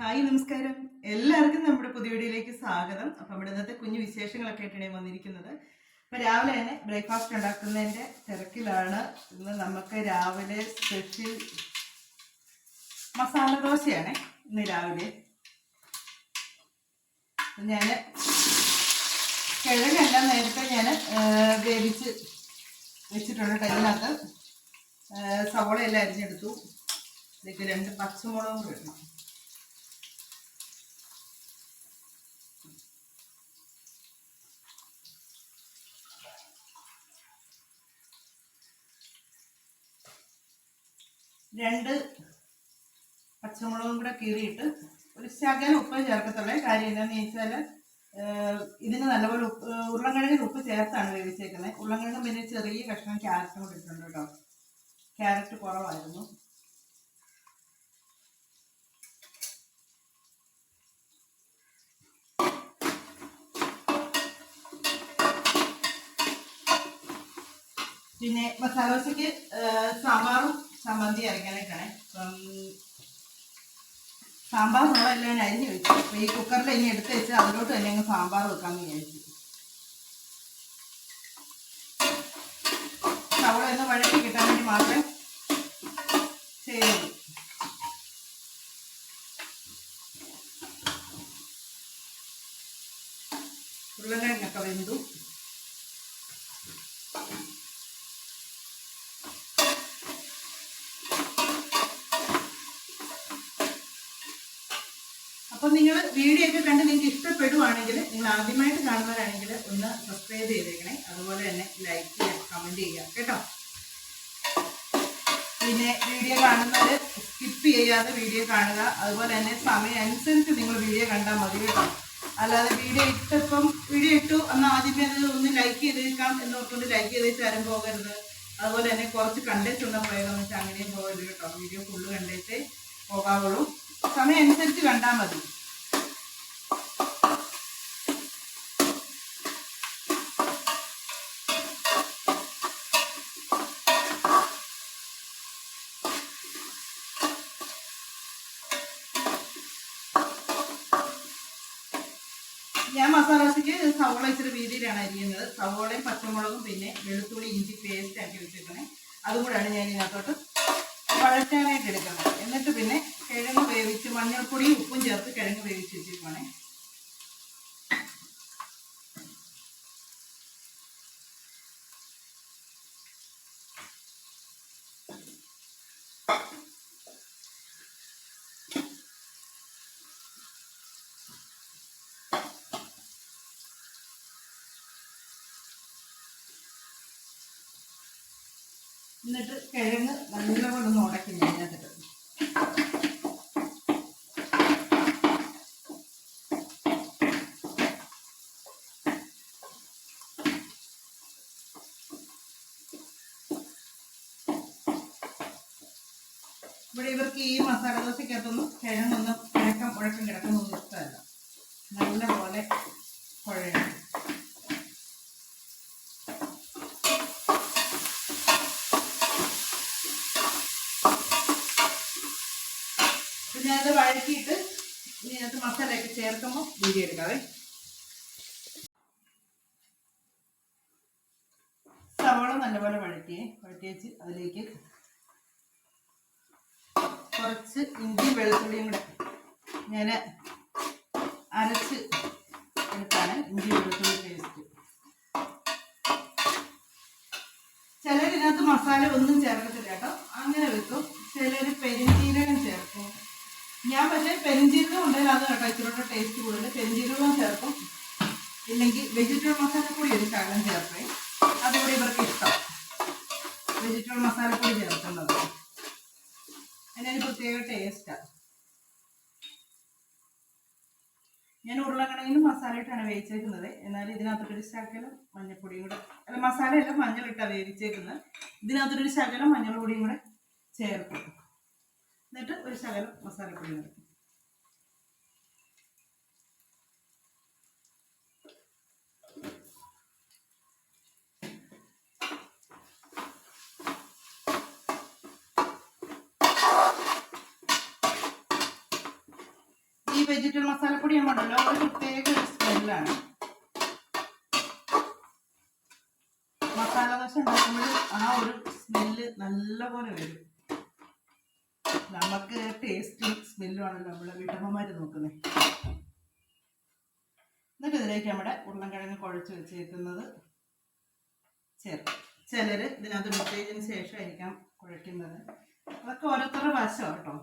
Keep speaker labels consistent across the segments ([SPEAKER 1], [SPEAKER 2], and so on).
[SPEAKER 1] Hi നമസ്കാരം. എല്ലാവർക്കും നമ്മുടെ പുതിയ വീഡിയോയിലേക്ക് സ്വാഗതം. അപ്പം നമ്മുടെ ഇന്നത്തെ കുഞ്ഞു വിശേഷങ്ങളൊക്കെ ആയിട്ടാണ് ഞാൻ വന്നിരിക്കുന്നത്. അപ്പം രാവിലെ തന്നെ ബ്രേക്ക്ഫാസ്റ്റ് ഉണ്ടാക്കുന്നതിൻ്റെ തിരക്കിലാണ്. ഇന്ന് നമുക്ക് രാവിലെ സ്പെഷ്യൽ മസാല ദോശയാണ്. ഇന്ന് രാവിലെ ഞാൻ കിഴങ്ങെല്ലാം നേരത്തെ ഞാൻ വേവിച്ച് വെച്ചിട്ടുണ്ട്. ഇതിനകത്ത് സവോളയെല്ലാം അരിഞ്ഞെടുത്തു. ഇതിലേക്ക് 2 പച്ചമുളകും കൂടി ഇടണം. രണ്ട് പച്ചമുളകും കൂടെ കീറിയിട്ട് ഒരു ശകലം ഉപ്പ് ചേർക്കത്തുള്ളേ. കാര്യം എന്താണെന്ന് ചോദിച്ചാൽ ഇതിന് നല്ലപോലെ ഉരുളക്കിഴങ്ങിന് ഉപ്പ് ചേർത്താണ് വേവിച്ചേക്കുന്നത്. ഉരുളക്കിഴങ്ങ് പിന്നെ ചെറിയ കഷ്ണം ക്യാരറ്റും കൂടെ ഇട്ടുണ്ട് കേട്ടോ. ക്യാരറ്റ് കുറവായിരുന്നു. പിന്നെ മസാല ദോശയ്ക്ക് സാമ്പാറും ചമ്മന്തി അരയ്ക്കാനായിട്ടാണ്. സാമ്പാറിനുള്ള ഞാൻ അരിഞ്ഞ് വെച്ചു. അപ്പോൾ ഈ കുക്കറിൽ ഇനി എടുത്ത് വെച്ച് അതിലോട്ട് തന്നെ അങ്ങ് സാമ്പാർ വെക്കാമെന്ന് വിചാരിച്ചു. സവോള ഒന്ന് വഴറ്റി കിട്ടാൻ വേണ്ടി മാത്രമേ ചെയ്യുള്ളൂ. ഉരുളക്കിഴങ്ങൊക്കെ വെന്തു. അപ്പം നിങ്ങൾ വീഡിയോ ഒക്കെ കണ്ട് നിങ്ങൾക്ക് ഇഷ്ടപ്പെടുവാണെങ്കിൽ, നിങ്ങൾ ആദ്യമായിട്ട് കാണുന്നവരാണെങ്കിൽ ഒന്ന് സബ്സ്ക്രൈബ് ചെയ്തേക്കണേ. അതുപോലെ തന്നെ ലൈക്ക് ചെയ്യുക, കമൻറ്റ് ചെയ്യുക കേട്ടോ. പിന്നെ വീഡിയോ കാണുന്നവർ സ്കിപ്പ് ചെയ്യാതെ വീഡിയോ കാണുക. അതുപോലെ തന്നെ സമയം അനുസരിച്ച് നിങ്ങൾ വീഡിയോ കണ്ടാൽ മതി കേട്ടോ. അല്ലാതെ വീഡിയോ ഇട്ടു എന്നാൽ ആദ്യമേ അത് ഒന്ന് ലൈക്ക് ചെയ്തേക്കാം എന്നോർക്കൊണ്ട് ലൈക്ക് ചെയ്തേച്ച് ആരും പോകരുത്. അതുപോലെ തന്നെ കുറച്ച് കണ്ടേച്ചുള്ള പ്രയോഗം വെച്ചാൽ അങ്ങനെയും പോകരുത് കേട്ടോ. വീഡിയോ ഫുള്ള് കണ്ടേച്ചേ പോകാവുള്ളൂ. സമയം അനുസരിച്ച് കണ്ടാൽ മതി. ഞാൻ മസാല ദോശയ്ക്ക് സവോള ഇച്ചിരി വീതിയിലാണ് അരിയുന്നത്. സവോളയും പച്ചമുളകും പിന്നെ വെളുത്തുള്ളി ഇഞ്ചി പേസ്റ്റ് ആക്കി വെച്ചിരിക്കണേ. അതും കൂടെയാണ് ഞാൻ ഇതിനകത്തോട്ട് വഴറ്റാനായിട്ട് എടുക്കുന്നത്. എന്നിട്ട് പിന്നെ കിഴങ്ങ് വേവിച്ച് മഞ്ഞൾപ്പൊടിയും ഉപ്പും ചേർത്ത് കിഴങ്ങ് വേവിച്ച് വെച്ചിരിക്കണേ. എന്നിട്ട് കിഴങ്ങ് നല്ലപോലെ ഒന്ന് ഉടക്കി അതിനകത്തിട്ട് ഇവിടെ ഇവർക്ക് ഈ മസാല ദോശയ്ക്കകത്തൊന്നും കിഴങ്ങൊന്നും ഉഴക്കം കിടക്കുന്നൊന്നും ഇഷ്ടമല്ല. നല്ലപോലെ കുഴയണം. ഞാനത് വഴറ്റിയിട്ട് ഇതിനകത്ത് മസാലയൊക്കെ ചേർക്കുമ്പോൾ വീഡിയോ എടുക്കാവേ. സവാള നല്ലപോലെ വഴറ്റി വെച്ച് അതിലേക്ക് കുറച്ച് ഇഞ്ചിയും വെളുത്തുള്ളിയും കൂടെ ഞാൻ അരച്ച് എടുത്താണ്. ഇഞ്ചി വെളുത്തുള്ളി പേസ്റ്റ്. ചിലരിനകത്ത് മസാല ഒന്നും ചേർക്കത്തില്ല കേട്ടോ, അങ്ങനെ വെക്കും. ചിലർ പെരിഞ്ചീരകം ചേർക്കും. ഞാൻ പക്ഷേ പെരിഞ്ചീരകം ഉണ്ടെങ്കിൽ അത് കേട്ടോ ഇച്ചിരി ടേസ്റ്റ് കൂടുതൽ. പെരിഞ്ചീരകം ചേർക്കും. ഇല്ലെങ്കിൽ വെജിറ്റബിൾ മസാലപ്പൊടി ഒരു ശകലം ചേർക്കേ. അതുകൂടി ഇവർക്ക് ഇഷ്ടം, വെജിറ്റബിൾ മസാലപ്പൊടി ചേർക്കുന്നത്. അതിനൊരു പ്രത്യേക ടേസ്റ്റാണ്. ഞാൻ ഉരുളക്കിഴങ്ങിനും മസാല ഇട്ടാണ് വേവിച്ചേക്കുന്നത്. എന്നാൽ ഇതിനകത്തൊരു ശകലം മഞ്ഞൾപ്പൊടിയും കൂടെ, അല്ല മസാലയല്ല മഞ്ഞളിട്ടാണ് വേവിച്ചേക്കുന്നത്. ഇതിനകത്തൊരു ശകലം മഞ്ഞൾപ്പൊടിയും കൂടെ ചേർക്കും. എന്നിട്ട് ഒരു ശകലം മസാലപ്പൊടി കൂടെ. വെജിറ്റബിൾ മസാലപ്പൊടി ഉണ്ടല്ലോ ഒരു പ്രത്യേക ഒരു സ്മെല്ലാണ്. മസാല ദോശ ഉണ്ടാക്കുമ്പോൾ ആ ഒരു സ്മെല്ല് നല്ലപോലെ വരും. നമുക്ക് ടേസ്റ്റും സ്മെല്ലുമാണല്ലോ നമ്മളെ വീട്ടമ്മമാർ നോക്കുന്നത്. എന്നിട്ട് ഇതിലേക്ക് നമ്മുടെ ഉരുളൻകിഴങ്ങ് കുഴച്ച് വെച്ചേക്കുന്നത് ചേർക്കും. ചിലർ ഇതിനകത്ത് മുട്ടയതിന് ശേഷമായിരിക്കാം കുഴയ്ക്കുന്നത്. അതൊക്കെ ഓരോരുത്തരുടെ വശം കേട്ടോ.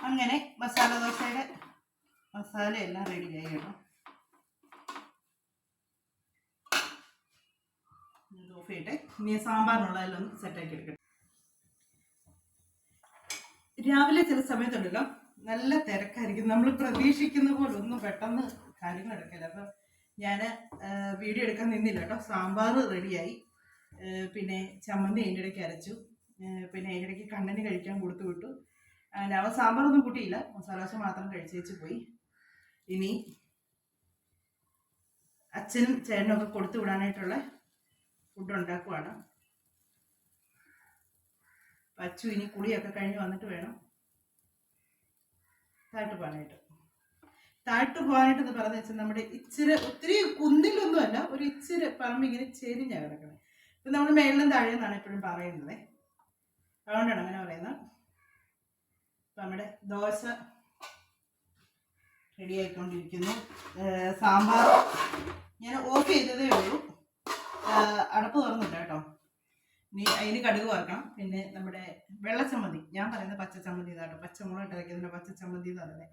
[SPEAKER 1] അങ്ങനെ മസാല ദോശയുടെ മസാലയെല്ലാം റെഡിയായി കേട്ടോ. ഓഫ് ചെയ്യട്ടെ. ഇനി സാമ്പാറിനുള്ളതെല്ലാം സെറ്റാക്കി എടുക്കട്ടെ. രാവിലെ ചില സമയത്തുണ്ടല്ലോ നല്ല തിരക്കായിരിക്കും. നമ്മൾ പ്രതീക്ഷിക്കുന്ന പോലെ ഒന്നും പെട്ടെന്ന് കാര്യങ്ങൾ എടുക്കില്ല. അപ്പം ഞാൻ വീഡിയോ എടുക്കാൻ നിന്നില്ല കേട്ടോ. സാമ്പാർ റെഡിയായി, പിന്നെ ചമ്മന്തി അതിൻ്റെ ഇടയ്ക്ക് അരച്ചു, പിന്നെ അതിൻ്റെ ഇടയ്ക്ക് കണ്ണന് കഴിക്കാൻ കൊടുത്തു വിട്ടു. അവൻ സാമ്പാറൊന്നും കൂട്ടിയില്ല, മസാല ദോശ മാത്രം കഴിച്ചേച്ച് പോയി. ഇനി അച്ഛനും ചേട്ടനും ഒക്കെ കൊടുത്തു വിടാനായിട്ടുള്ള ഫുഡ് ഉണ്ടാക്കുവാണ്. അച്ചു ഇനി കുളിയൊക്കെ കഴിഞ്ഞ് വന്നിട്ട് വേണം താഴ്ത്തു പോകാനായിട്ട്. എന്ന് പറഞ്ഞു വെച്ചാൽ നമ്മുടെ ഇച്ചിരി ഒത്തിരി കുന്നിലൊന്നുമല്ല, ഒരു ഇച്ചിരി പറമ്പിങ്ങനെ ചെരിഞ്ഞാണ് കിടക്കുന്നത്. ഇപ്പം നമ്മൾ മേളിലും താഴെന്നാണ് എപ്പോഴും പറയുന്നത്, അതുകൊണ്ടാണ് അങ്ങനെ പറയുന്നത്. അപ്പം നമ്മുടെ ദോശ റെഡി ആയിക്കൊണ്ടിരിക്കുന്നു. സാമ്പാർ ഞാൻ ഓഫ് ചെയ്തതേ ഉള്ളൂ, അടപ്പ് തുറന്നില്ല കേട്ടോ. ഇനി അതിന് കടുക് വറക്കണം. പിന്നെ നമ്മുടെ വെള്ളച്ചമ്മന്തി, ഞാൻ പറയുന്നത് പച്ചച്ചമ്മന്തി ഇതാട്ടോ, പച്ചമുളക് ഇട്ടരയ്ക്കുന്നതിൻ്റെ പച്ചച്ചമ്മന്തി എന്ന് പറയുന്നത്,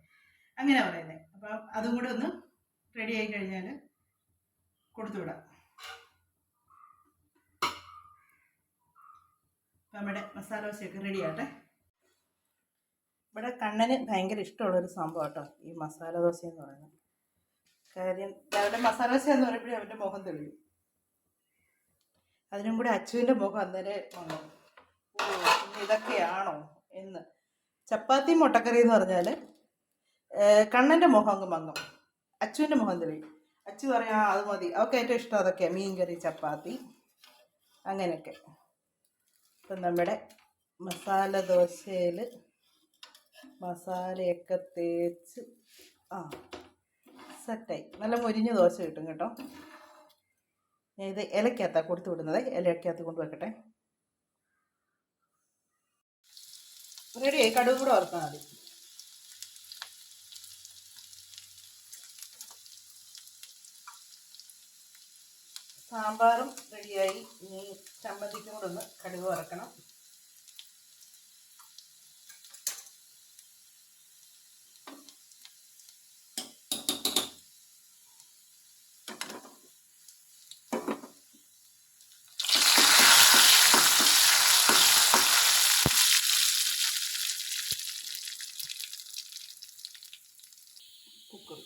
[SPEAKER 1] അങ്ങനെ പറയുന്നത്. അപ്പം അതും കൂടെ ഒന്ന് റെഡി ആയി കഴിഞ്ഞാൽ കൊടുത്തു വിടാം. അപ്പം നമ്മുടെ മസാല ദോശയൊക്കെ റെഡി ആട്ടെ. ഇവിടെ കണ്ണന് ഭയങ്കര ഇഷ്ടമുള്ളൊരു സംഭവം കേട്ടോ ഈ മസാല ദോശ എന്ന് പറയുന്നത്. കാര്യം അവരുടെ മസാല ദോശ എന്ന് പറയുമ്പോഴേ അവൻ്റെ മുഖം തെളിയും. അതിനും കൂടെ അച്ചുവിൻ്റെ മുഖം അന്നേരം വന്നു, ഇതൊക്കെയാണോ എന്ന്. ചപ്പാത്തി മുട്ടക്കറി എന്ന് പറഞ്ഞാൽ കണ്ണൻ്റെ മുഖം അങ്ങ് മങ്ങും, അച്ചുവിൻ്റെ മുഖം തെളിയും. അച്ചു പറയാം അത് മതി, അവർക്ക് ഏറ്റവും ഇഷ്ടം അതൊക്കെയാണ്, മീൻ കറി, ചപ്പാത്തി, അങ്ങനെയൊക്കെ. ഇപ്പം നമ്മുടെ മസാല ദോശയിൽ മസാലയൊക്കെ തേച്ച് സെറ്റായി. നല്ല മൊരിഞ്ഞ ദോശ കിട്ടും കേട്ടോ. ഞാൻ ഇത് ഇലക്കകത്താണ് കൊടുത്തു വിടുന്നത്, ഇലക്കകത്ത് കൊണ്ട് വെക്കട്ടെ. റെഡിയായി, കടുക് കൂടെ വറുത്താൽ മതി. സാമ്പാറും റെഡിയായി. ഇനി ചമ്മന്തിക്കും കൂടെ ഒന്ന് കടുക് വറക്കണം. കുക്കർ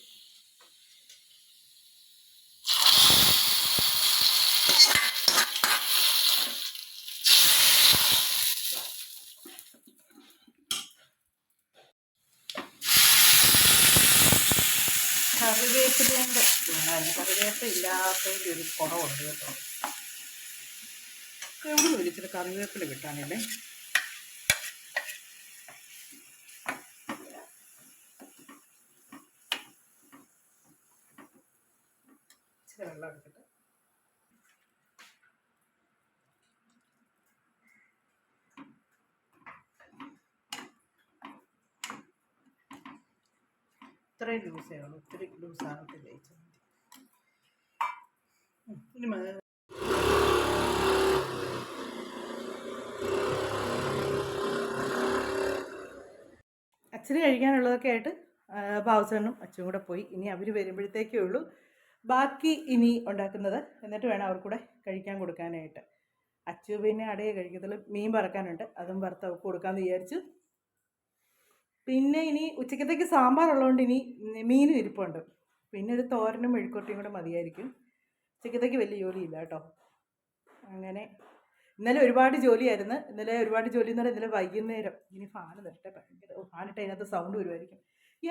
[SPEAKER 1] കറിവേപ്പിലേൻ്റെ കറിവേപ്പ് ഇല്ലാത്തതിൻ്റെ ഒരു കുറവുണ്ട് കേട്ടോ. എവിടെ നിന്ന് ഇച്ചിരി കറിവേപ്പില കിട്ടാനല്ലേ. ഇച്ചിരി വെള്ളം എടുക്കട്ടെ. ഇത്രയും ലൂസേ ഉള്ളൂ, ഒത്തിരി ലൂസാകത്തില്ല ഈ ചമ്മന്തി. ഇനി അച്ഛന് കഴിക്കാനുള്ളതൊക്കെ ആയിട്ട് ബാബുച്ചേട്ടനും അച്ഛനും കൂടെ പോയി. ഇനി അവർ വരുമ്പോഴത്തേക്കേ ഉള്ളൂ ബാക്കി ഇനി ഉണ്ടാക്കുന്നത്. എന്നിട്ട് വേണം അവർ കൂടെ കഴിക്കാൻ കൊടുക്കാനായിട്ട്. അച്ചു പിന്നെ അടയെ കഴിക്കത്തുള്ളൂ. മീൻ വറക്കാനുണ്ട്, അതും വറുത്ത് അവർക്ക് കൊടുക്കാമെന്ന് വിചാരിച്ചു. പിന്നെ ഇനി ഉച്ചക്കത്തേക്ക് സാമ്പാർ ഉള്ളതുകൊണ്ട് ഇനി മീനും ഇരിപ്പുണ്ട്. പിന്നെ ഒരു തോരനും മെഴുക്കുവരട്ടിയും കൂടെ മതിയായിരിക്കും. ഉച്ചക്കത്തേക്ക് വലിയ ജോലിയില്ല കേട്ടോ. അങ്ങനെ ഇന്നലെ ഒരുപാട് ജോലിയായിരുന്നു. ഇന്നലെ ഒരുപാട് ജോലി എന്ന് പറഞ്ഞാൽ ഇന്നലെ വൈകുന്നേരം ഇനി ഫാൻ തരട്ടെ, ഭയങ്കര ഫാനിട്ട് അതിനകത്ത് സൗണ്ട് വരുമായിരിക്കും.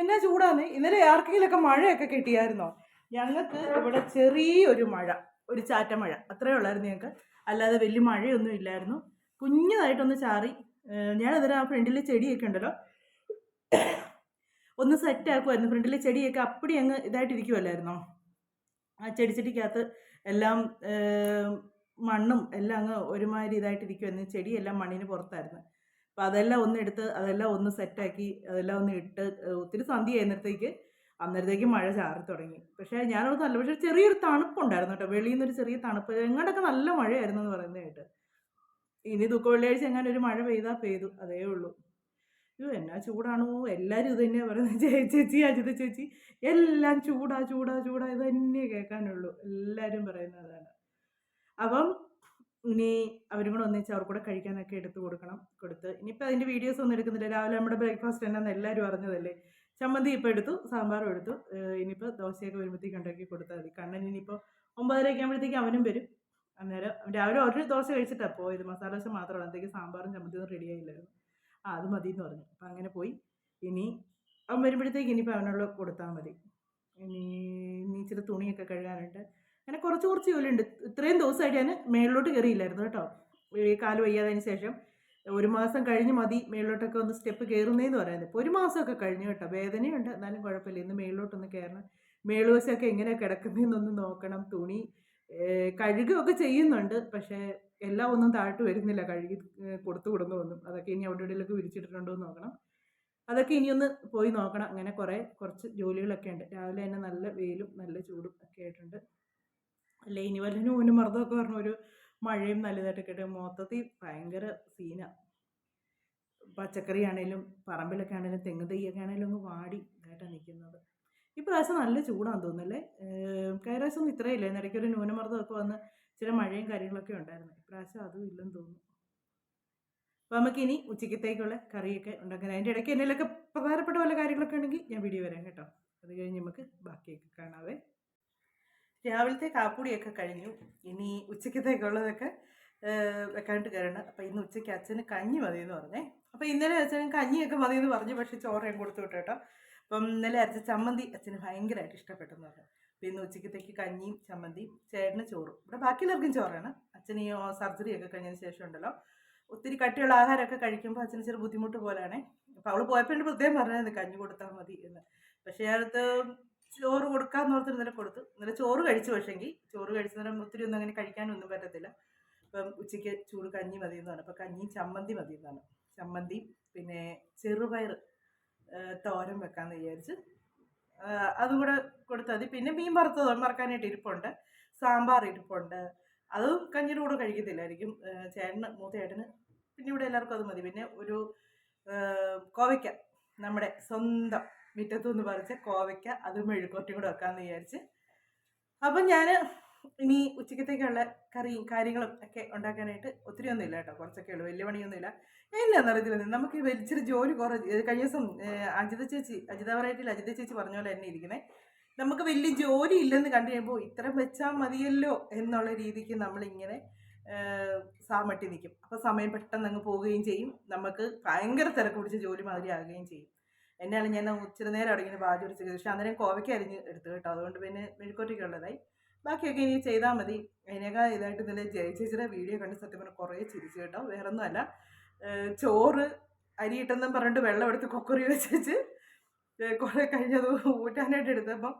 [SPEAKER 1] എന്നാ ചൂടാന്ന്. ഇന്നലെ ആർക്കെങ്കിലൊക്കെ മഴയൊക്കെ കിട്ടിയായിരുന്നോ? ഞങ്ങൾക്ക് ഇവിടെ ചെറിയൊരു മഴ, ഒരു ചാറ്റ മഴ അത്രേ ഉള്ളായിരുന്നു ഞങ്ങൾക്ക്. അല്ലാതെ വലിയ മഴയൊന്നും ഇല്ലായിരുന്നു. കുഞ്ഞതായിട്ടൊന്ന് ചാറി. ഞാനതിന് ആ ഫ്രണ്ടിലെ ചെടിയൊക്കെ ഉണ്ടല്ലോ ഒന്ന് സെറ്റ് ആക്കുമായിരുന്നു. ഫ്രണ്ടിലെ ചെടിയൊക്കെ അപ്പടി അങ്ങ് ഇതായിട്ടിരിക്കുമല്ലായിരുന്നോ? ആ ചെടിച്ചട്ടിക്കകത്ത് എല്ലാം മണ്ണും എല്ലാം അങ്ങ് ഒരുമാതിരി ഇതായിട്ടിരിക്കുമായിരുന്നു. ചെടിയെല്ലാം മണ്ണിന് പുറത്തായിരുന്നു. അപ്പോൾ അതെല്ലാം ഒന്ന് എടുത്ത് അതെല്ലാം ഒന്ന് സെറ്റാക്കി അതെല്ലാം ഒന്ന് ഇട്ട് ഒത്തിരി സന്ധ്യ അന്നേരത്തേക്ക് മഴ ചാറി തുടങ്ങി. പക്ഷേ ഞാനത് നല്ല, പക്ഷേ ചെറിയൊരു തണുപ്പുണ്ടായിരുന്നു കേട്ടോ. വെളിയിൽ നിന്നൊരു ചെറിയ തണുപ്പ്. എങ്ങോട്ടൊക്കെ നല്ല മഴയായിരുന്നു എന്ന് പറയുന്നത് കേട്ട്. ഇനി ദുഃഖ വെള്ളിയാഴ്ച എങ്ങനെ ഒരു മഴ പെയ്താൽ പെയ്തു, അതേ ഉള്ളൂ. അയ്യോ എന്നാ ചൂടാണോ. എല്ലാവരും ഇത് തന്നെയാണ് പറയുന്നത്. ചേച്ചി, അജിത ചേച്ചി എല്ലാം ചൂടാ ചൂടാ ചൂടാ ഇത് തന്നെ കേൾക്കാനുള്ളൂ. എല്ലാവരും പറയുന്നതാണ്. അപ്പം ഇനി അവരും കൂടെ ഒന്നിച്ച് അവർ കൂടെ കഴിക്കാനൊക്കെ എടുത്ത് കൊടുത്ത് ഇനിയിപ്പോൾ അതിൻ്റെ വീഡിയോസ് ഒന്നും എടുക്കുന്നില്ല. രാവിലെ നമ്മുടെ ബ്രേക്ക്ഫാസ്റ്റ് എന്നാന്ന് എല്ലാവരും അറിഞ്ഞതല്ലേ. ചമ്മന്തി ഇപ്പോൾ എടുത്തു, സാമ്പാറും എടുത്തു. ഇനിയിപ്പോൾ ദോശയൊക്കെ വരുമ്പോഴത്തേക്ക് ഉണ്ടാക്കി കൊടുത്താൽ മതി. കണ്ണൻ ഇനിയിപ്പോൾ 9:30 ആകുമ്പോഴത്തേക്ക് അവനും വരും. അന്നേരം രാവിലെ ഒരു ദോശ കഴിച്ചിട്ടാണ് പോയത്. മസാല ദോശ മാത്രമാണ്. എന്തെങ്കിലും സാമ്പാറും ചമ്മന്തിയൊന്നും റെഡി ആയില്ലായിരുന്നു. അത് മതി എന്ന് പറഞ്ഞു. അപ്പം അങ്ങനെ പോയി. ഇനി അവൻ വരുമ്പോഴത്തേക്ക് ഇനിയിപ്പോൾ അവനുള്ള കൊടുത്താൽ മതി. ഇനി ഇച്ചിരി തുണിയൊക്കെ കഴുകാനുണ്ട്. അങ്ങനെ കുറച്ച് ജോലിയുണ്ട്. ഇത്രയും ദിവസമായിട്ട് ഞാൻ മേളിലോട്ട് കയറിയില്ലായിരുന്നു കേട്ടോ. ഈ കാല് വയ്യാതതിന് ശേഷം 1 മാസം കഴിഞ്ഞ് മതി മേളിലോട്ടൊക്കെ ഒന്ന് സ്റ്റെപ്പ് കയറുന്നതെന്ന് പറയുന്നത്. ഇപ്പോൾ 1 മാസമൊക്കെ കഴിഞ്ഞു കേട്ടോ. വേദനയുണ്ട്, എന്നാലും കുഴപ്പമില്ല. ഇന്ന് മേളിലോട്ടൊന്ന് കയറണം. മേളുവശമൊക്കെ എങ്ങനെയാണ് കിടക്കുന്നതെന്നൊന്ന് നോക്കണം. തുണി കഴുകുകയൊക്കെ ചെയ്യുന്നുണ്ട്. പക്ഷേ എല്ലാം ഒന്നും താഴ്ത്തു വരുന്നില്ല. കഴുകി കൊടുത്തൊന്നും. അതൊക്കെ ഇനി അവിടെ ഇവിടെയൊക്കെ വിരിച്ചിട്ടിട്ടുണ്ടോ എന്ന് നോക്കണം. അതൊക്കെ ഇനിയൊന്ന് പോയി നോക്കണം. അങ്ങനെ കുറച്ച് ജോലികളൊക്കെ ഉണ്ട്. രാവിലെ തന്നെ നല്ല വെയിലും നല്ല ചൂടും ഒക്കെ ആയിട്ടുണ്ട്. അല്ലേ ഇനി വല്ല ന്യൂനമർദ്ദമൊക്കെ പറഞ്ഞ ഒരു മഴയും നല്ലതായിട്ടൊക്കെ ഇട്ട് മൊത്തത്തിൽ ഭയങ്കര സീനാണ്. പച്ചക്കറി ആണേലും പറമ്പിലൊക്കെ ആണേലും തെങ്ങ് തൈയൊക്കെ ആണേലും ഒന്ന് വാടി ഇതായിട്ടാണ് നിൽക്കുന്നത്. ഇപ്രാവശ്യം നല്ല ചൂടാണെന്ന് തോന്നുന്നല്ലേ. കഴിഞ്ഞ ഇത്രയില്ല. ഇടയ്ക്ക് ഒരു ന്യൂനമർദ്ദമൊക്കെ വന്ന് ചില മഴയും കാര്യങ്ങളൊക്കെ ഉണ്ടായിരുന്നു. ഇപ്രാവശ്യം അതും ഇല്ലെന്ന് തോന്നുന്നു. അപ്പോൾ നമുക്കിനി ഉച്ചക്കത്തേക്കുള്ള കറിയൊക്കെ ഉണ്ടാക്കാൻ അതിൻ്റെ ഇടയ്ക്ക് എന്തെങ്കിലുമൊക്കെ പ്രധാനപ്പെട്ട വല്ല കാര്യങ്ങളൊക്കെ ഉണ്ടെങ്കിൽ ഞാൻ വീഡിയോ വരാം കേട്ടോ. അത് കഴിഞ്ഞ് നമുക്ക് ബാക്കിയൊക്കെ കാണാവേ. രാവിലത്തെ കാപ്പുടിയൊക്കെ കഴിഞ്ഞു. ഇനി ഉച്ചക്കത്തേക്കുള്ളതൊക്കെ വെക്കാണ്ട് കയറണം. അപ്പോൾ ഇന്ന് ഉച്ചയ്ക്ക് അച്ഛന് കഞ്ഞി മതിയെന്ന് പറഞ്ഞേ. അപ്പോൾ ഇന്നലെ അച്ഛന് കഞ്ഞിയൊക്കെ മതിയെന്ന് പറഞ്ഞു. പക്ഷേ ചോറ് ഞാൻ കൊടുത്തു വിട്ടു കേട്ടോ. അപ്പം ഇന്നലെ അരച്ച ചമ്മന്തി അച്ഛന് ഭയങ്കരമായിട്ട് ഇഷ്ടപ്പെട്ടെന്ന് പറഞ്ഞു. അപ്പോൾ ഇന്ന് ഉച്ചക്കത്തേക്ക് കഞ്ഞിയും ചമ്മന്തിയും, ചേട്ടന് ചോറും. ഇവിടെ ബാക്കിയുള്ളവർക്കും ചോറാണ്. അച്ഛന് ഈ സർജറിയൊക്കെ കഴിഞ്ഞതിന് ശേഷം ഉണ്ടല്ലോ ഒത്തിരി കട്ടിയുള്ള ആഹാരമൊക്കെ കഴിക്കുമ്പോൾ അച്ഛന് ചെറിയ ബുദ്ധിമുട്ട് പോലെയാണ്. അപ്പോൾ അവൾ പോയപ്പോൾ എൻ്റെ പ്രത്യേകം പറഞ്ഞത് കഞ്ഞി കൊടുത്താൽ മതി എന്ന്. പക്ഷേ അടുത്ത് ചോറ് കൊടുക്കാമെന്ന് ഓർത്ത് ഇന്നലെ കൊടുത്തു. ഇന്നലെ ചോറ് കഴിച്ചു. പക്ഷേങ്കിൽ ചോറ് കഴിച്ച നേരം ഒത്തിരി ഒന്നും അങ്ങനെ കഴിക്കാനൊന്നും പറ്റത്തില്ല. അപ്പം ഉച്ചയ്ക്ക് ചൂട് കഞ്ഞി മതി എന്നാണ്. അപ്പോൾ കഞ്ഞിയും ചമ്മന്തി മതി എന്നാണ്. ചമ്മന്തി പിന്നെ ചെറുപയർ തോരൻ വെക്കാമെന്ന് വിചാരിച്ച് അതും കൂടെ കൊടുത്താൽ മതി. പിന്നെ മീൻ വറുക്കാനായിട്ട് ഇരിപ്പുണ്ട്. സാമ്പാർ ഇരിപ്പുണ്ട്. അതും കഞ്ഞിയുടെ കൂടെ കഴിക്കത്തില്ലായിരിക്കും. മൂത്ത ചേട്ടന് പിന്നെ ഇവിടെ എല്ലാവർക്കും അത് മതി. പിന്നെ ഒരു കോവയ്ക്ക, നമ്മുടെ സ്വന്തം മുറ്റത്തുനിന്ന് പറിച്ച കോവയ്ക്ക, അതും മെഴുക്കുവരട്ടിയും കൂടെ വെക്കാമെന്ന് വിചാരിച്ച്. അപ്പം ഞാൻ ഇനി ഉച്ചക്കത്തേക്കുള്ള കറിയും കാര്യങ്ങളും ഒക്കെ ഉണ്ടാക്കാനായിട്ട് ഒത്തിരി ഒന്നും ഇല്ല കേട്ടോ. കുറച്ചൊക്കെ ഉള്ളൂ, വലിയ പണിയൊന്നുമില്ല. എന്നാന്നറിയത്തില്ല, നമുക്ക് ഇച്ചിരി ജോലി കഴിഞ്ഞ ദിവസം അജിത വെറൈറ്റിയിൽ അജിത ചേച്ചി പറഞ്ഞ പോലെ തന്നെ ഇരിക്കുന്നത്. നമുക്ക് വലിയ ജോലി ഇല്ലെന്ന് കണ്ടു കഴിയുമ്പോൾ ഇത്ര വെച്ചാൽ മതിയല്ലോ എന്നുള്ള രീതിക്ക് നമ്മളിങ്ങനെ സാമട്ടി നിൽക്കും. അപ്പോൾ സമയം പെട്ടെന്ന് അങ്ങ് പോവുകയും ചെയ്യും. നമുക്ക് ഭയങ്കര തിരക്ക് പിടിച്ച ജോലി മാതിരി ആകുകയും ചെയ്യും. എന്നാണ് ഞാൻ ഇച്ചിരി നേരം അവിടെ ഇങ്ങനെ പാചകം പിടിച്ചത്. പക്ഷേ അന്നേരം കോവയ്ക്ക അരിഞ്ഞ് എടുത്തു കേട്ടോ. അതുകൊണ്ട് പിന്നെ മെഴുക്കുവരട്ടിയൊക്കെ ഉള്ളതായി. ബാക്കിയൊക്കെ ഇനി ചെയ്താൽ മതി. അതിനേക്കാൾ ഇതായിട്ട് ഇന്നലെ ചേച്ചിയുടെ വീഡിയോ കണ്ട് സത്യം പറഞ്ഞാൽ കുറേ ചിരിച്ചു കേട്ടോ. വേറൊന്നുമല്ല, ചോറ് അരിയിട്ടെന്നും പറഞ്ഞിട്ട് വെള്ളം എടുത്ത് കുക്കറി വെച്ച് കുറേ കഴിഞ്ഞത് ഊറ്റാനായിട്ട് എടുത്തപ്പം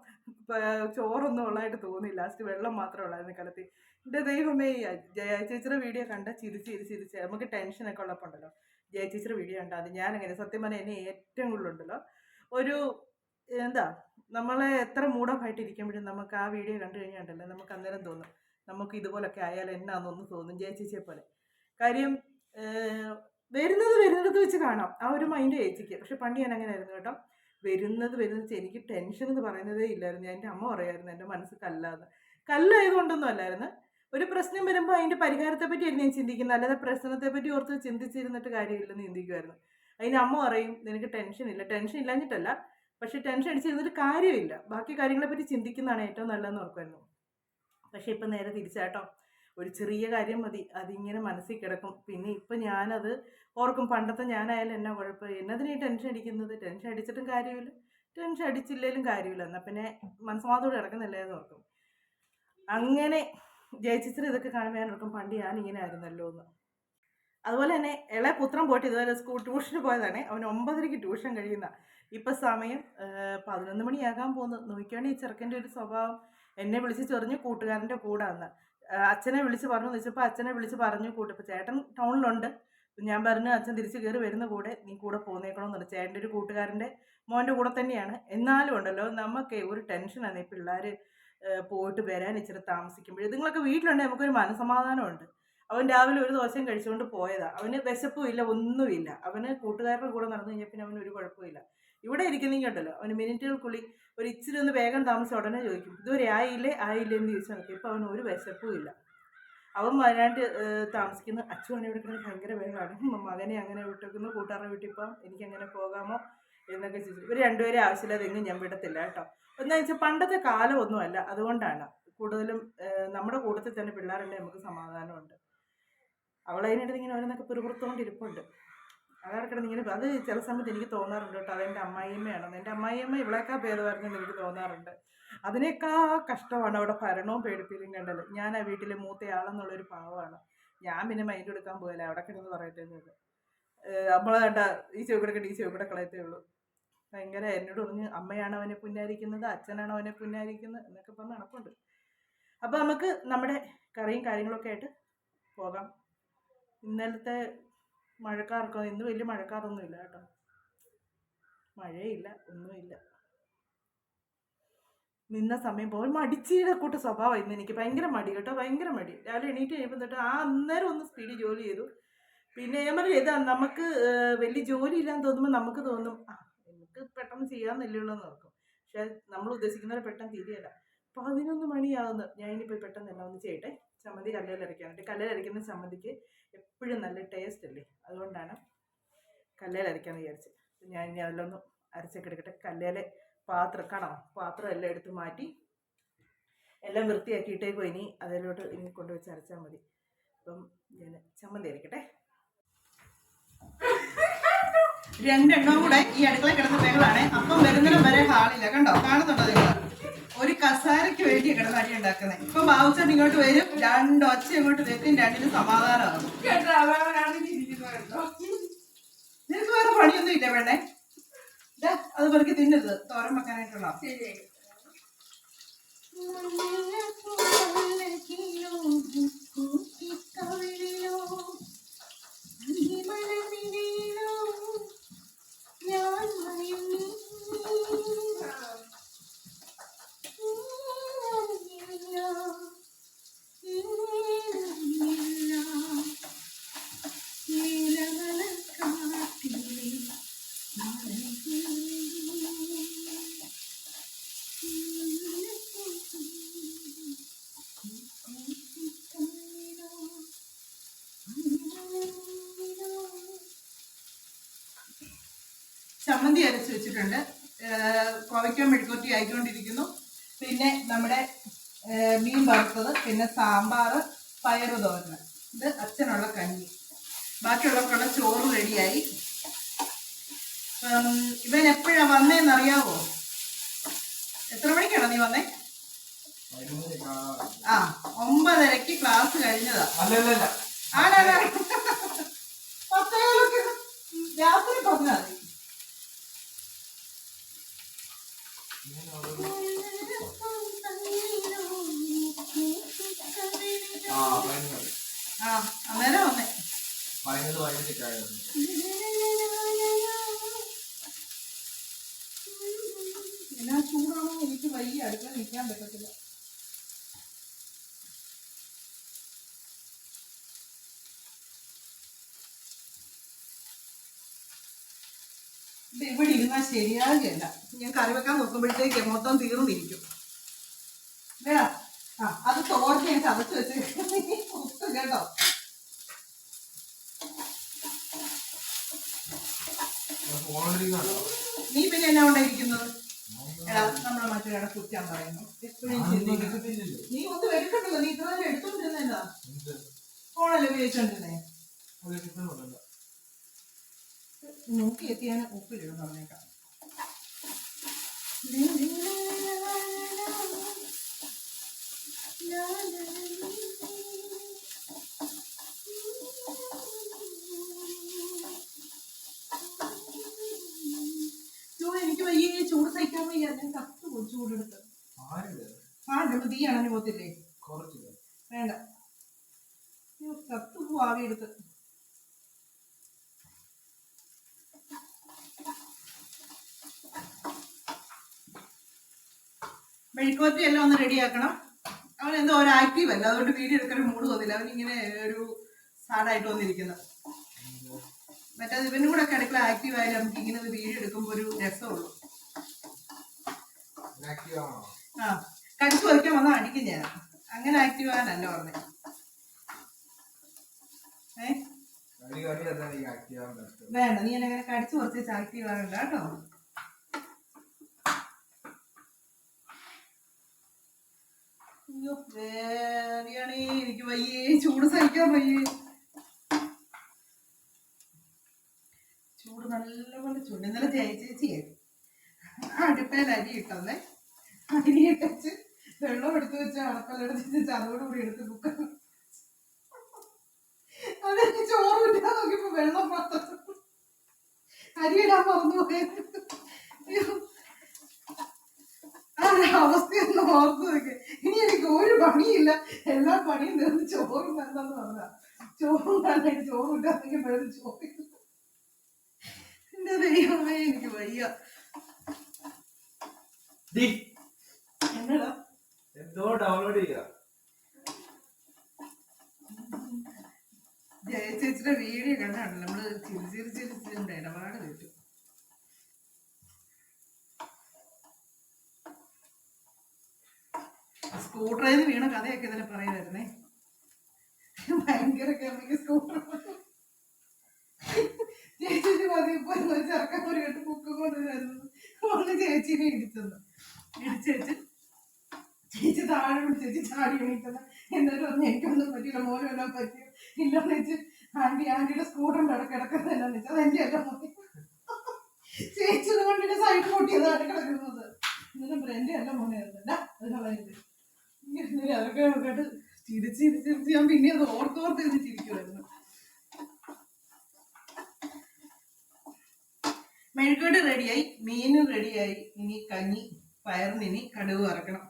[SPEAKER 1] ചോറൊന്നും ഉള്ളതായിട്ട് തോന്നില്ല. ലാസ്റ്റ് വെള്ളം മാത്രമേ ഉള്ളായിരുന്നു കലത്തി. എൻ്റെ ദൈവമേ, ചേച്ചിയുടെ വീഡിയോ കണ്ട ചിരിച്ച് നമുക്ക് ടെൻഷനൊക്കെ ഉള്ളപ്പോൾ ഉണ്ടല്ലോ ചേച്ചിയുടെ വീഡിയോ കണ്ടാൽ അത് ഞാനങ്ങനെ സത്യം പറഞ്ഞാൽ എന്നെ ഏറ്റവും കൂടുതലുണ്ടല്ലോ ഒരു എന്താ നമ്മളെ എത്ര മൂഡോഫായിട്ട് ഇരിക്കുമ്പോഴും നമുക്ക് ആ വീഡിയോ കണ്ടു കഴിഞ്ഞാണ്ടല്ലോ നമുക്ക് അന്നേരം തോന്നും നമുക്ക് ഇതുപോലൊക്കെ ആയാലും എന്നാന്നൊന്ന് തോന്നും. ചേച്ചിയെ പോലെ കാര്യം വരുന്നത് വെച്ച് കാണാം ആ ഒരു മൈൻഡ് ചേച്ചിക്ക്. പക്ഷെ പണ്ട് ഞാൻ അങ്ങനെ ആയിരുന്നു കേട്ടോ. വരുന്നത് എനിക്ക് ടെൻഷൻ എന്ന് പറയുന്നതേ ഇല്ലായിരുന്നു. എൻ്റെ അമ്മ പറയായിരുന്നു എൻ്റെ മനസ്സ് കല്ലായതുകൊണ്ടൊന്നും അല്ലായിരുന്നു. ഒരു പ്രശ്നം വരുമ്പോൾ അതിൻ്റെ പരിഹാരത്തെ പറ്റിയായിരുന്നു ഞാൻ ചിന്തിക്കുന്നത്. അല്ലാതെ പ്രശ്നത്തെ പറ്റി ഓർത്ത് ചിന്തിച്ചിരുന്നിട്ട് കാര്യമില്ലെന്ന് ചിന്തിക്കുമായിരുന്നു. അതിന് അമ്മ പറയും നിനക്ക് ടെൻഷൻ ഇല്ലാഞ്ഞിട്ടല്ല, പക്ഷെ ടെൻഷൻ അടിച്ചിരുന്നിട്ട് കാര്യമില്ല, ബാക്കി കാര്യങ്ങളെ പറ്റി ചിന്തിക്കുന്നതാണ് ഏറ്റവും നല്ലതെന്ന് ഓർക്കുമായിരുന്നു. പക്ഷെ ഇപ്പം നേരെ തിരിച്ചാട്ടോ. ഒരു ചെറിയ കാര്യം മതി, അതിങ്ങനെ മനസ്സിൽ കിടക്കും. പിന്നെ ഇപ്പം ഞാനത് ഓർക്കും, പണ്ടത്തെ ഞാനായാലും എന്നാ കുഴപ്പം, എന്നതിനീ ടെൻഷൻ അടിക്കുന്നത്, ടെൻഷൻ അടിച്ചിട്ടും കാര്യമില്ല, ടെൻഷൻ അടിച്ചില്ലേലും കാര്യമില്ല, എന്നാൽ പിന്നെ മനസ്സമാതോടെ കിടക്കുന്നില്ലേ എന്ന് ഓർക്കും. അങ്ങനെ ജയചിത്ര ഇതൊക്കെ കാണുമ്പോൾ ഞാൻ ഓർക്കും, പണ്ട് ഞാനിങ്ങനെ ആയിരുന്നല്ലോ എന്ന്. അതുപോലെ തന്നെ ഇളയ പുത്രം പോയിട്ട് ഇതുപോലെ ട്യൂഷന് പോയതാണ്. അവൻ 9:30 ട്യൂഷൻ കഴിയുന്ന. ഇപ്പം സമയം 11 മണിയാകാൻ പോകുന്നു. നോക്കിയാണെങ്കിൽ ഈ ചെറുക്കൻ്റെ ഒരു സ്വഭാവം. എന്നെ വിളിച്ച് ചൊറിഞ്ഞു കൂട്ടുകാരൻ്റെ കൂടെ വന്ന് അച്ഛനെ വിളിച്ച് പറഞ്ഞു എന്ന് വെച്ചപ്പോൾ അച്ഛനെ വിളിച്ച് പറഞ്ഞു ഇപ്പം ചേട്ടൻ ടൗണിലുണ്ട്. ഞാൻ പറഞ്ഞു അച്ഛൻ തിരിച്ച് കയറി വരുന്ന കൂടെ നീ കൂടെ പോന്നേക്കണമെന്നുണ്ട്. ചേട്ടൻ്റെ ഒരു കൂട്ടുകാരൻ്റെ മോൻ്റെ കൂടെ തന്നെയാണ്. എന്നാലും ഉണ്ടല്ലോ നമുക്ക് ഒരു ടെൻഷനാണ് ഈ പിള്ളേർ പോയിട്ട് വരാൻ ഇച്ചിരി താമസിക്കുമ്പോൾ. ഇതുങ്ങളൊക്കെ വീട്ടിലുണ്ടെങ്കിൽ നമുക്കൊരു മനസ്സമാധാനമുണ്ട്. അവൻ രാവിലെ ഒരു ദോശയും കഴിച്ചുകൊണ്ട് പോയതാ. അവന് വിശപ്പും ഇല്ല, ഒന്നുമില്ല. അവന് കൂട്ടുകാരുടെ കൂടെ നടന്നു കഴിഞ്ഞാൽ പിന്നെ അവന് ഒരു കുഴപ്പമില്ല. ഇവിടെ ഇരിക്കുന്നെങ്കിൽ ഉണ്ടല്ലോ അവന് മിനിറ്റുകൾക്കുള്ളിൽ ഒരു ഇച്ചിരി ഒന്ന് വേഗം താമസിച്ച് ഉടനെ ചോദിക്കും ഇതുവരെ ആയില്ലേ എന്ന് ചോദിച്ചാൽ നോക്കി. ഇപ്പം അവന് ഒരു വിശപ്പും ഇല്ല. അവൻ വരാണ്ട് താമസിക്കുന്ന അച്ഛനെ ഇവിടെ കിടന്ന് ഭയങ്കര വേഗമാണ്. മകനെ അങ്ങനെ വിട്ടേക്കുന്നു, കൂട്ടുകാരുടെ വീട്ടിൽ പോകാം, എനിക്കങ്ങനെ പോകാമോ എന്നൊക്കെ ചോദിച്ചു. ഇവർ രണ്ടുപേരെ ആവശ്യമില്ലാതെ എങ്ങും ഞാൻ വിടത്തില്ല കേട്ടോ. എന്താ വെച്ചാൽ പണ്ടത്തെ കാലമൊന്നുമല്ല, അതുകൊണ്ടാണ്. കൂടുതലും നമ്മുടെ കൂട്ടത്തിൽ തന്നെ പിള്ളേരുണ്ടെങ്കിൽ നമുക്ക് സമാധാനമുണ്ട്. അവളതിനായിട്ട് ഇങ്ങനെ ഓരോന്നൊക്കെ പിറുപുറത്തോണ്ടിരിപ്പുണ്ട്. അതാണ് കിടന്നിങ്ങനെ. അത് ചില സമയത്ത് എനിക്ക് തോന്നാറുണ്ട് കേട്ടോ, അതെൻ്റെ അമ്മായിയമ്മയാണെന്ന്. എൻ്റെ അമ്മായിയമ്മ ഇവളേക്കാൾ ഭേദമായിരുന്നെന്ന് എനിക്ക് തോന്നാറുണ്ട്. അതിനേക്കാൾ കഷ്ടമാണ് അവിടെ ഭരണവും പേടിപ്പിലും കണ്ടത്. ഞാൻ ആ വീട്ടിലെ മൂത്തയാളെന്നുള്ളൊരു പാവമാണ്. ഞാൻ പിന്നെ മൈൻഡ് എടുക്കാൻ പോകില്ല, അവിടെ കിടന്ന് പറയട്ടെ എന്നത്. നമ്മളെ കണ്ട ഈ ചെവിടൊക്കെ ഈ ചെവിടെ കളയത്തേ ഉള്ളൂ. ഭയങ്കര എന്നോട് പറഞ്ഞ് അമ്മയാണ് അവനെ പുന്നാരിക്കുന്നത്, അച്ഛനാണ് അവനെ പുന്നാരിക്കുന്നത് എന്നൊക്കെ പറഞ്ഞ് നടപ്പുണ്ട്. അപ്പോൾ നമുക്ക് നമ്മുടെ കറിയും കാര്യങ്ങളൊക്കെ ആയിട്ട് പോകാം. ഇന്നലത്തെ മഴക്കാർക്കോ ഇന്ന് വലിയ മഴക്കാറൊന്നുമില്ല കേട്ടോ, മഴയില്ല, ഒന്നുമില്ല. നിന്ന സമയം പോലും മടിച്ചീടെ കൂട്ട് സ്വഭാവം ഇന്ന് എനിക്ക്. ഭയങ്കര മടി കേട്ടോ, ഭയങ്കര മടി. രാവിലെ എണീറ്റ് കഴിയുമ്പോൾ തൊട്ട് അന്നേരം ഒന്ന് സ്പീഡിൽ ജോലി ചെയ്തു. പിന്നെ ഞാൻ പറയും ഇതാ നമുക്ക് വലിയ ജോലി ഇല്ലാന്ന് തോന്നുമ്പോൾ നമുക്ക് തോന്നും നമുക്ക് പെട്ടെന്ന് ചെയ്യാമെന്നില്ലുള്ളൂ എന്ന് ഓർക്കും. പക്ഷെ നമ്മൾ ഉദ്ദേശിക്കുന്നത് പെട്ടെന്ന് തീരെയല്ല. 11 മണിയാകുന്നു. ഞാൻ ഇനിയിപ്പോൾ പെട്ടെന്ന് എല്ലാം ഒന്ന് ചെയ്യട്ടെ. ചമ്മന്തി കല്ലേലരയ്ക്കാനായിട്ട്. കല്ലേലരയ്ക്കുന്ന ചമ്മന്തിക്ക് എപ്പോഴും നല്ല ടേസ്റ്റ് അല്ലേ, അതുകൊണ്ടാണ് കല്ലേലരയ്ക്കാമെന്ന് വിചാരിച്ചത്. ഞാൻ ഇനി അതിലൊന്ന് അരച്ചൊക്കെ എടുക്കട്ടെ. കല്ലേലെ പാത്രം എല്ലാം എടുത്ത് മാറ്റി എല്ലാം വൃത്തിയാക്കിയിട്ടേക്കും. ഇനി അതിലോട്ട് ഇനി കൊണ്ടുവച്ച് അരച്ചാൽ മതി. അപ്പം ഞാൻ ചമ്മന്തി അരയ്ക്കട്ടെ. രണ്ടെണ്ണവും കൂടെ ഈ അടുക്കള കിടന്ന പേകളാണ്. അപ്പം വരുന്നതിനും വരെ ഹാളില്ല. കാണുന്നുണ്ടോ നിങ്ങൾ? ഒരു കസാരയ്ക്ക് വേണ്ടി കിടന്ന് അടി ഉണ്ടാക്കുന്നത്. ഇപ്പൊ ബാബുച്ചേട്ടൻ ഇങ്ങോട്ട് വരും, രണ്ടൊച്ച ഇങ്ങോട്ട് വെക്കും, രണ്ടിനും സമാധാനമാകും. നിനക്ക് വേറെ പണിയൊന്നും ഇല്ല വേണ്ടേ? അത് പെറുക്കി തിന്നരുത്, തോരൻ വെക്കാനായിട്ടുള്ള. ചമ്മന്തി അരച്ച് വെച്ചിട്ടുണ്ട്. കോവയ്ക്ക മെഴുക്കുവരട്ടി ആയിക്കൊണ്ടിരിക്കുന്നു. പിന്നെ നമ്മുടെ മീൻ വറുത്തത്, പിന്നെ സാമ്പാർ, പയറ് തോരൻ, ഇത് അച്ഛനുള്ള കഞ്ഞി. ബാക്കിയുള്ളവർക്കുള്ള ചോറ് റെഡിയായി. ഇവൻ എപ്പോഴാ വന്നേന്നറിയാവോ? എത്ര മണിക്കാണോ നീ വന്നേ? 9:30 ക്ലാസ് കഴിഞ്ഞതാ. ആണാ 10:00 രാത്രി പറഞ്ഞാൽ മതി. അന്നേരം വന്നേ. എന്നാ ചൂടാണോ എനിക്ക് വയ്യ, അടുക്കള നിൽക്കാൻ പറ്റത്തില്ല. ഇത് ഇവിടെ ഇരുന്നാൽ ശരിയാകുകയല്ല. ഞാൻ കറി വെക്കാൻ നോക്കുമ്പോഴത്തേക്ക് മൊത്തം തീർന്നിരിക്കും. വേടാ അത് തോർത്ത് ഞാൻ ചതച്ച് വെച്ച് കേട്ടോ. നീ പിന്നെ എന്നാ ഉണ്ടായിരിക്കുന്നത്? എടാ നമ്മളെ മറ്റൊരാളെ കുറ്റാൻ പറയുന്നു. എപ്പോഴും ചിന്തിക്കണം. നീ ഒന്ന് എടുക്കണ്ടല്ലോ, നീ ഇത്ര നേരം എടുത്തോണ്ടിരുന്നേതാ? ഫോണല്ലേ ഉപയോഗിച്ചോണ്ടിരുന്നേ? നോക്കി എത്തിയാൽ ഉപ്പിലിടും പറഞ്ഞേക്കാം. എനിക്ക് വയ്യ, ചൂട് സഹിക്കാൻ വയ്യ. ഞാൻ കത്ത് പോകും ചൂടെടുത്ത്. തീ അണഞ്ഞു പോത്തില്ലേ? വേണ്ട, കത്ത് പോവും ആവി എടുത്ത്. മെഴുക്കുവരട്ടി എല്ലാം ഒന്ന് റെഡിയാക്കണം. അവൻ എന്തോ ഒരു ആക്റ്റീവ് അല്ല, അതുകൊണ്ട് വീഡിയോ എടുക്കാൻ മൂഡ് തോന്നില്ല. അവനിങ്ങനെ ഒരു സാഡായിട്ട് വന്നിരിക്കുന്നത്. മറ്റേത് ഇവനും കൂടെ ഒക്കെ അടുക്കള ആക്റ്റീവ് ആയാലും നമുക്ക് ഇങ്ങനെ വീഡിയോ എടുക്കുമ്പോൾ ഒരു രസമുള്ളൂ. ആ, കടിച്ചു പറിക്കാൻ വന്നാൽ അടിക്കും ഞാൻ. അങ്ങനെ ആക്റ്റീവ് ആകാനല്ല പറഞ്ഞത്. വേണ്ട, നീ അങ്ങനെ കടിച്ചു പറിച്ച് ആക്റ്റീവ് ആകണ്ട കേട്ടോ. അയ്യോ വേറിയാണേ, എനിക്ക് വയ്യേ, ചൂട് സഹിക്കാൻ വയ്യേ. ചൂട് നല്ലപോലെ ചൂട്. ഇന്നലെ ചേച്ചിയെ അടുപ്പയിൽ അരി ഇട്ടന്നേ. അരി ഇട്ടച്ച് വെള്ളം എടുത്ത് വെച്ച് അടപ്പലെടുത്ത് അതോടുകൂടി എടുത്ത് കുക്കർ അതെനിക്ക് ചോറ് ഇട്ടാൻ നോക്കിയപ്പോ വെള്ളം മാത്രം. അരി ഇടാൻ മറന്നുപോയി. ആ അവസ്ഥയൊന്നും ഓർത്ത് നോക്കി. ഇനി എനിക്ക് ഒരു പണിയില്ല, എല്ലാ പണിയും തീർന്ന് ചോറും വേണ്ടെന്ന് പറഞ്ഞാ. ചോറും വേണ്ട, ചോറും ഇട്ടാണെങ്കിൽ വെള്ളം ചോറ്. എന്റെ ദൈവമേ, എനിക്ക് വയ്യ. എന്നടാ
[SPEAKER 2] എന്തോ ഡൗൺലോഡ് ചെയ്യാ.
[SPEAKER 1] ജയചേച്ചിയുടെ വീഡിയോ കണ്ടാണ് നമ്മള് ചിരിച്ചിരിച്ചിരിച്ചിട്ടുണ്ട് ഇടപാട് കിട്ടും. സ്ക്രൂ ഡ്രൈവ് വീണ കഥയൊക്കെ ഇന്നലെ പറയുമായിരുന്നേ. ഭയങ്കര സ്കൂട്ടർ ചേച്ചി പതിപ്പോ ചെറുക്കാൻ ഒരു കെട്ട് ബുക്കും കൊണ്ടുവരുന്നത് ഒന്ന് ചേച്ചിനെ ഇടിച്ചെന്ന് ഇടിച്ചേച്ച് ചേച്ചി താഴെ വിളിച്ച് ചേച്ചി ചാടി എണീറ്റത്. എന്നിട്ട് പറഞ്ഞു എനിക്കൊന്നും പറ്റില്ല, മോനും എല്ലാം പറ്റിയോ ഇല്ലെന്ന് വെച്ച് ആന്റിയുടെ സ്കൂട്ടറിന്റെ അവിടെ കിടക്കുന്നത് എന്നാന്ന് വെച്ചാൽ അതെന്റെ എല്ലാം മതി. ചേച്ചി കൊണ്ടിട്ട് സൈഡ് പൊട്ടിയതാണ് കിടക്കുന്നത്. എന്നിട്ട് എന്റെ എല്ലാം മോനായിരുന്നല്ല അതിനുള്ളത്. ഇങ്ങനെ അതൊക്കെ കേട്ട് ചിരിച്ചിരിച്ചിരിച്ച് ഞാൻ പിന്നെ അത് ഓർത്തോർത്ത് ഇത് ചിരിക്കുമായിരുന്നു. മെഴുകുവരട്ടി റെഡിയായി, മീനും റെഡിയായി. ഇനി കഞ്ഞി, പയറിന് ഇനി കടുക് വറക്കണം.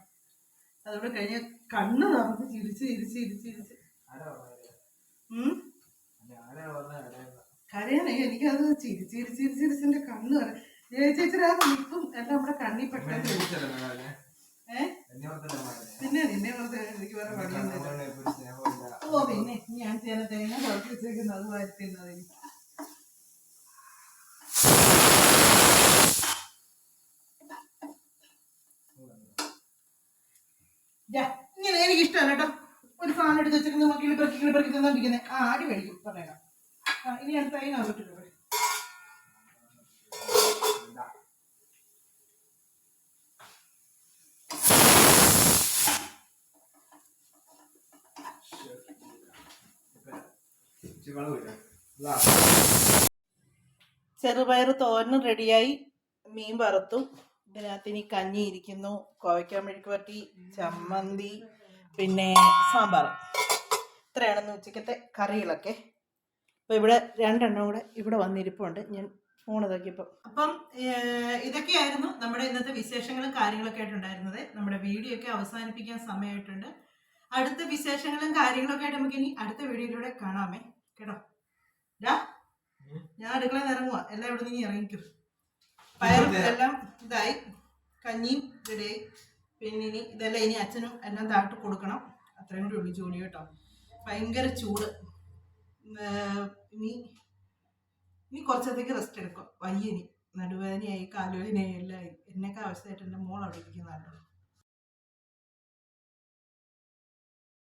[SPEAKER 1] അതോടെ കഴിഞ്ഞ കണ്ണ് നമുക്ക് ചിരിച്ച് ചിരിച്ച് ചിരിച്ച് ചിരിച്ച് കരയാനേ. എനിക്കത് ചിരിച്ച് ചിരിച്ച് ചിരിച്ച് ചിരിച്ചെന്റെ കണ്ണ് കര. ചേച്ചിയുടെ നിൽക്കും എല്ലാം നമ്മുടെ കണ്ണി പെട്ടെന്ന്. പിന്നെ നിന്നെ വെറുതെ എനിക്ക് വേറെ പണിയൊന്നുമില്ല. ഓ പിന്നെ ഞാൻ ചില തേങ്ങ കുഴപ്പിച്ചേക്കുന്നത് അത് വരുത്തുന്നത്. ഇങ്ങനെ എനിക്ക് ഇഷ്ടമല്ല കേട്ടോ. ഒരു സാധനം എടുത്ത് വെച്ചിട്ട് മക്കളെ പെറുക്കി തന്നോണ്ടിരിക്കുന്നത്. ആ ആടി മേടിക്കും പറയാം. ഇനി അടുത്ത അതിനകത്തിട്ട് ചെറുപയർ തോരനും റെഡിയായി, മീൻ വറുത്തു. ഇതിനകത്ത് ഇനി കഞ്ഞി ഇരിക്കുന്നു, കോവയ്ക്ക മെഴുക്കുവരട്ടി, ചമ്മന്തി, പിന്നെ സാമ്പാർ. ഇത്രയാണെന്ന് ഉച്ചക്കത്തെ കറികളൊക്കെ. അപ്പോൾ ഇവിടെ രണ്ടെണ്ണം കൂടെ ഇവിടെ വന്നിരിപ്പുണ്ട്. ഞാൻ ഫോൺ ഇതാക്കിയപ്പോൾ. അപ്പം ഇതൊക്കെയായിരുന്നു നമ്മുടെ ഇന്നത്തെ വിശേഷങ്ങളും കാര്യങ്ങളൊക്കെ ആയിട്ടുണ്ടായിരുന്നത്. നമ്മുടെ വീഡിയോ ഒക്കെ അവസാനിപ്പിക്കാൻ സമയമായിട്ടുണ്ട്. അടുത്ത വിശേഷങ്ങളും കാര്യങ്ങളൊക്കെ ആയിട്ട് നമുക്ക് ഇനി അടുത്ത വീഡിയോയിലൂടെ കാണാമേ കേട്ടോ. ഞാൻ അടുക്കളയിൽ നിന്ന് ഇറങ്ങുക, എല്ലാം ഇവിടെ നിന്ന് ഇറങ്ങിക്കും. പയറും എല്ലാം ഇതായി, കഞ്ഞിയും റെഡിയായി. പിന്നെ ഇനി ഇതെല്ലാം ഇനി അച്ഛനും എല്ലാം താട്ട് കൊടുക്കണം. അത്രയും കൂടി ഉള്ളു ജോലി കേട്ടോ. ഭയങ്കര ചൂട്. ഇനി കുറച്ചത്തേക്ക് റെസ്റ്റ് എടുക്കും. വയ്യ, ഇനി നടുവേദനയായി, കാലുവേദനയായി, എല്ലാം ആയി. എന്നൊക്കെ അവസ്ഥയായിട്ട് എൻ്റെ മോൾ അവിടെ ഇരിക്കുന്നതാണ്.